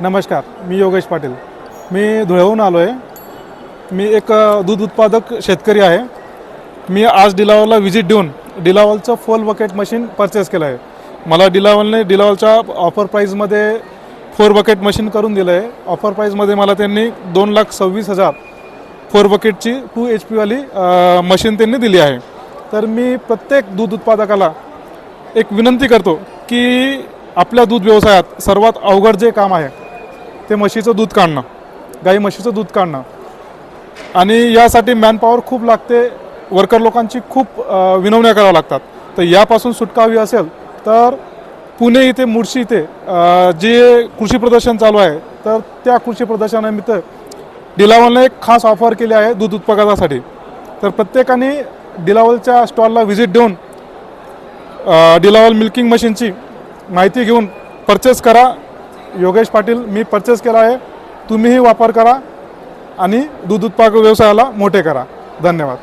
नमस्कार, मी योगेश पाटील. मी धुळ्याहून आलो आहे. मी एक दूध उत्पादक शेतकरी आहे. मी आज डिलावलला व्हिजिट देऊन डिलावलचं फुल बकेट मशीन परचेस केलं आहे. मला डिलावलच्या ऑफर प्राईजमध्ये 4 बकेट मशीन करून दिलं आहे. ऑफर प्राईजमध्ये मला त्यांनी 2,26,000 4 बकेटची 2 HP वाली मशीन त्यांनी दिली आहे. तर मी प्रत्येक दूध उत्पादकाला एक विनंती करतो की आपल्या दूध व्यवसायात सर्वात अवघड जे काम आहे ते म्हशीचं दूध काढणं, गाई म्हशीचं दूध काढणं, आणि यासाठी मॅनपॉवर खूप लागते. वर्कर लोकांची खूप विनवण्या कराव्या लागतात. तर यापासून सुटका हवी असेल तर पुणे इथे, मुळशी इथे जे कृषी प्रदर्शन चालू आहे, तर त्या कृषी प्रदर्शनानिमित्त डिलावलने एक खास ऑफर केली आहे दूध उत्पादकासाठी. तर प्रत्येकाने डिलावलच्या स्टॉलला व्हिजिट देऊन डिलावल मिल्किंग मशीनची माहिती घेऊन परचेस करा. योगेश पाटील मी परचेस केला आहे. तुम्हीही वापर करा आणि दूध उत्पादक व्यवसायाला मोठे करा. धन्यवाद.